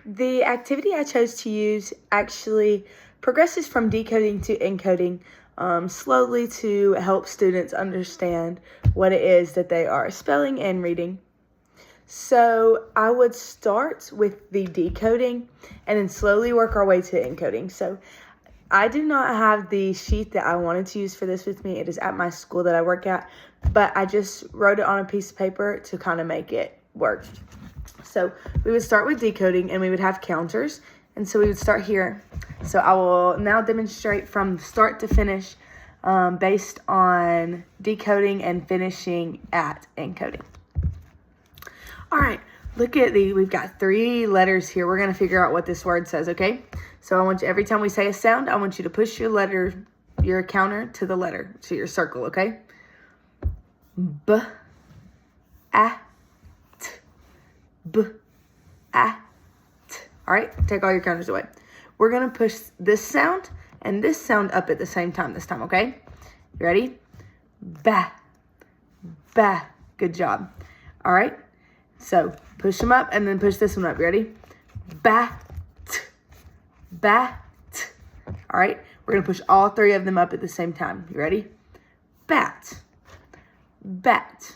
The activity I chose to use actually progresses from decoding to encoding slowly to help students understand what it is that they are spelling and reading. So I would start with the decoding and then slowly work our way to encoding. So I do not have the sheet that I wanted to use for this with me. It is at my school that I work at, but I just wrote it on a piece of paper to kind of make it work. So we would start with decoding and we would have counters. And so we would start here. So I will now demonstrate from start to finish based on decoding and finishing at encoding. All right, look at we've got 3 letters here. We're going to figure out what this word says, okay? So I want you, every time we say a sound, I want you to push your counter to the letter, to your circle, okay? B, A, T, B, A, T. All right, take all your counters away. We're going to push this sound and this sound up at the same time this time, okay? You ready? Ba, ba. Good job. All right, so push them up and then push this one up. You ready? Ba, t, ba, t. All right, we're going to push all 3 of them up at the same time. You ready? Bat, bat,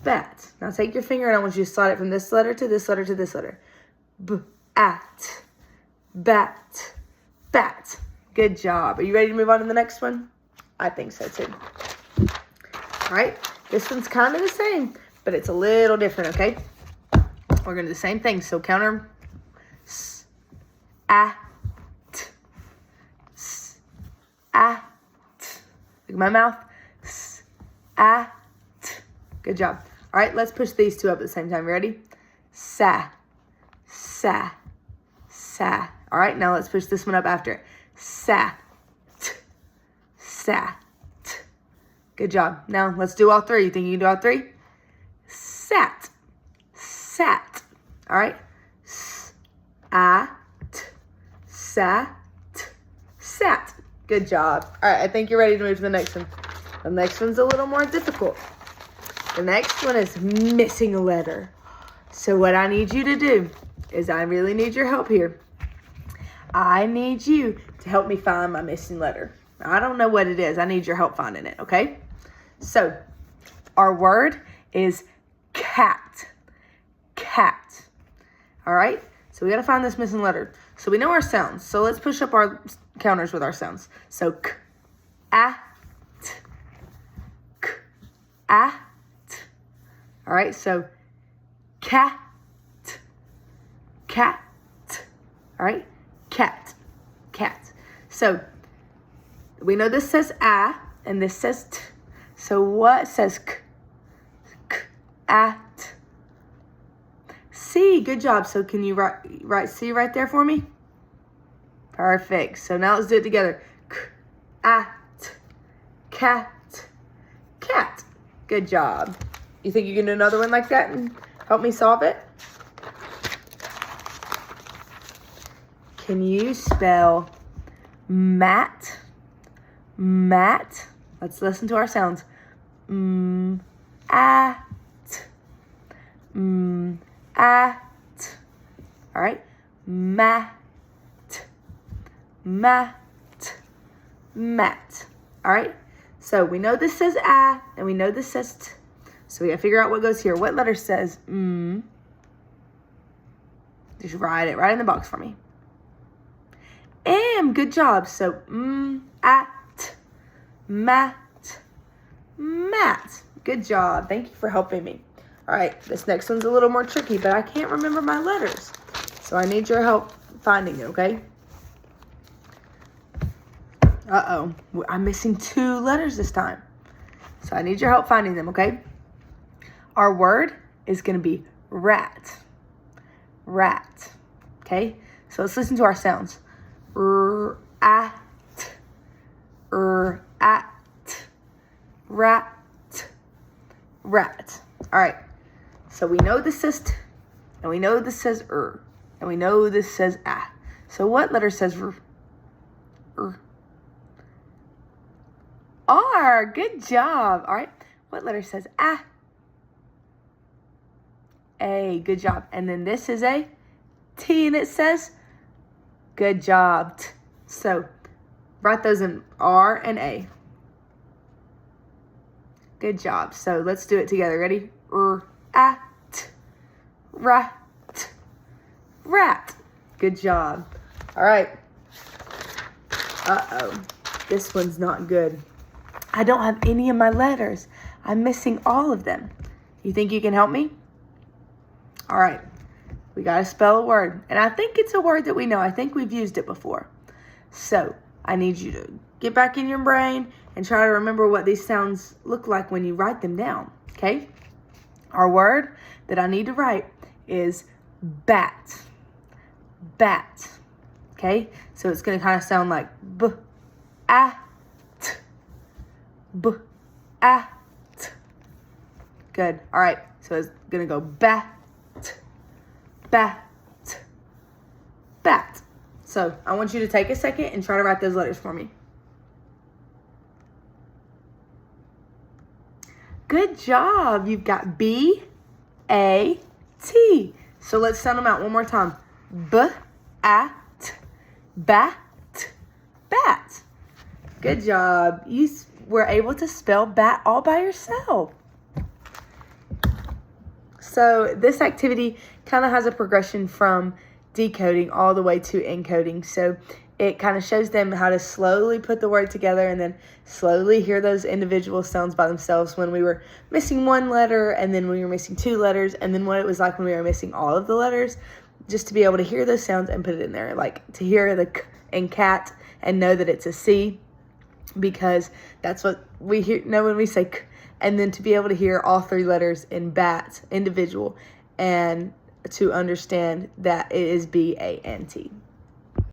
bat. Now take your finger and I want you to slide it from this letter to this letter to this letter. B-at, bat, bat. Good job. Are you ready to move on to the next one? I think so too. All right, this one's kind of the same, but it's a little different, okay? We're going to do the same thing. So counter s, a, t, s, a, t. Look at my mouth. S, a, t. Good job. All right, let's push these 2 up at the same time. You ready? Sa, sa, sa. All right, now let's push this one up after it. Sa, t, sa, t. Good job. Now let's do all 3. You think you can do all 3? Sat, sat. All right. S-a-t, sat, sat. Good job. All right, I think you're ready to move to the next one. The next one's a little more difficult. The next one is missing a letter. So what I need you to do is I really need your help here. I need you to help me find my missing letter. I don't know what it is. I need your help finding it, okay? So our word is cat. Cat. All right? So we got to find this missing letter. So we know our sounds. So let's push up our counters with our sounds. So k, a, t, k, a, t. All right? So cat, cat. All right? Cat, cat. So we know this says a and this says t. So what says k? K, a, t. C, good job. So can you write C right there for me? Perfect. So now let's do it together. K, a, t, cat, cat. Good job. You think you can do another one like that and help me solve it? Can you spell mat? Mat. Let's listen to our sounds. At. At. All right. Mat. Mat. Mat. All right. So we know this says a and we know this says t. So we gotta figure out what goes here. What letter says Just write it right in the box for me. Good job. So at, mat, mat. Good job. Thank you for helping me. All right, this next one's a little more tricky, but I can't remember my letters. So I need your help finding it, okay? Uh-oh, I'm missing 2 letters this time. So I need your help finding them, okay? Our word is going to be rat. Rat. Okay? So let's listen to our sounds. At. At. Rat. Rat. All right. So we know this says t, and we know this says and we know this says a. So what letter says r? R. Good job. All right. What letter says a? A. Good job. And then this is a T and it says good job. So write those in R and A. Good job. So let's do it together. Ready? At, rat, rat. Good job. All right. Uh-oh. This one's not good. I don't have any of my letters. I'm missing all of them. You think you can help me? All right. We got to spell a word. And I think it's a word that we know. I think we've used it before. So I need you to get back in your brain and try to remember what these sounds look like when you write them down. Okay? Our word that I need to write is bat. Bat. Okay? So it's going to kind of sound like b-at. B-at. Good. All right. So it's going to go bat. Bat. Bat. So I want you to take a second and try to write those letters for me. Good job. You've got B-A-T. So let's sound them out one more time. B-at, bat, bat. Good job. You were able to spell bat all by yourself. So this activity kind of has a progression from decoding all the way to encoding. So it kind of shows them how to slowly put the word together and then slowly hear those individual sounds by themselves when we were missing one letter and then we were missing two letters and then what it was like when we were missing all of the letters, just to be able to hear those sounds and put it in there. Like to hear the k in cat and know that it's a C, because that's what we know when we say k, and then to be able to hear all three letters in bat, individual, and to understand that it is B-A-N-T.